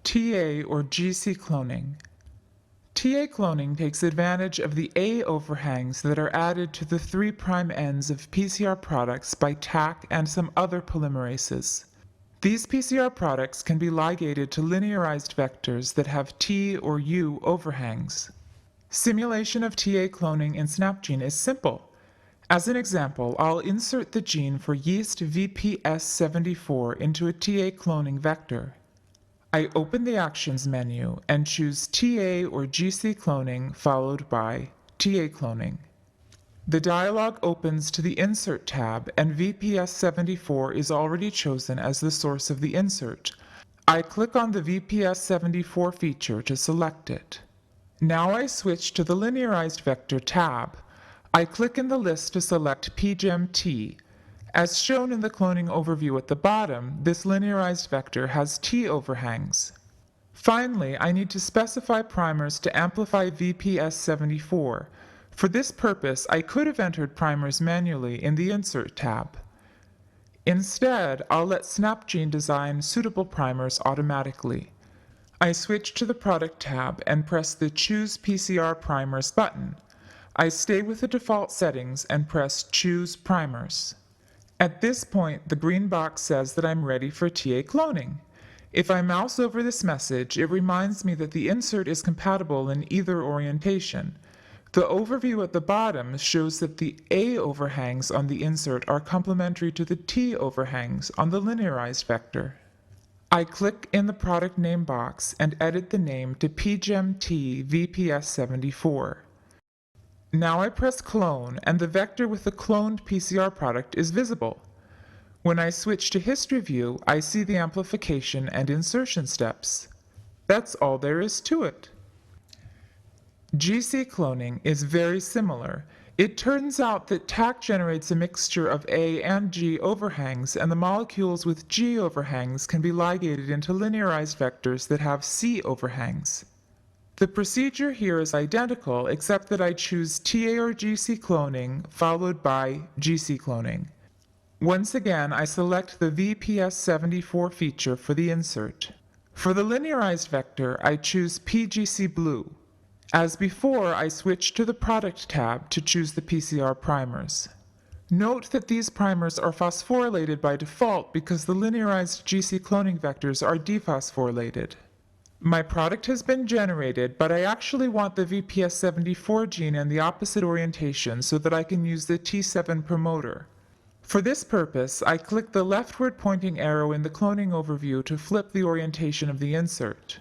TA or GC cloning. TA cloning takes advantage of the A overhangs that are added to the 3' ends of PCR products by Taq and some other polymerases. These PCR products can be ligated to linearized vectors that have T or U overhangs. Simulation of TA cloning in SnapGene is simple. As an example, I'll insert the gene for yeast VPS74 into a TA cloning vector. I open the Actions menu and choose TA or GC cloning followed by TA cloning. The dialog opens to the Insert tab and VPS74 is already chosen as the source of the insert. I click on the VPS74 feature to select it. Now I switch to the Linearized Vector tab. I click in the list to select pGEM-T. As shown in the cloning overview at the bottom, this linearized vector has T overhangs. Finally, I need to specify primers to amplify VPS74. For this purpose, I could have entered primers manually in the Insert tab. Instead, I'll let SnapGene design suitable primers automatically. I switch to the Product tab and press the Choose PCR Primers button. I stay with the default settings and press Choose Primers. At this point, the green box says that I'm ready for TA cloning. If I mouse over this message, it reminds me that the insert is compatible in either orientation. The overview at the bottom shows that the A overhangs on the insert are complementary to the T overhangs on the linearized vector. I click in the product name box and edit the name to pGEM-T VPS74. Now I press Clone and the vector with the cloned PCR product is visible. When I switch to History View, I see the amplification and insertion steps. That's all there is to it. GC cloning is very similar. It turns out that Taq generates a mixture of A and G overhangs, and the molecules with G overhangs can be ligated into linearized vectors that have C overhangs. The procedure here is identical, except that I choose TA or GC cloning followed by GC cloning. Once again, I select the VPS74 feature for the insert. For the linearized vector, I choose PGC blue. As before, I switch to the Product tab to choose the PCR primers. Note that these primers are phosphorylated by default because the linearized GC cloning vectors are dephosphorylated. My product has been generated, but I actually want the VPS74 gene in the opposite orientation so that I can use the T7 promoter. For this purpose, I click the leftward pointing arrow in the cloning overview to flip the orientation of the insert.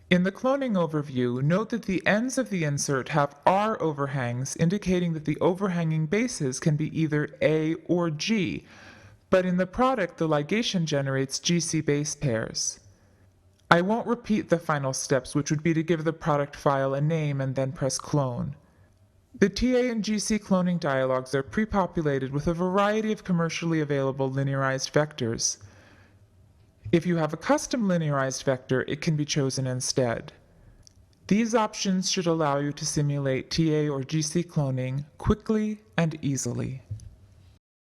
In the cloning overview, note that the ends of the insert have R overhangs, indicating that the overhanging bases can be either A or G, but in the product the ligation generates GC base pairs. I won't repeat the final steps, which would be to give the product file a name and then press Clone. The TA and GC cloning dialogs are pre-populated with a variety of commercially available linearized vectors. If you have a custom linearized vector, it can be chosen instead. These options should allow you to simulate TA or GC cloning quickly and easily.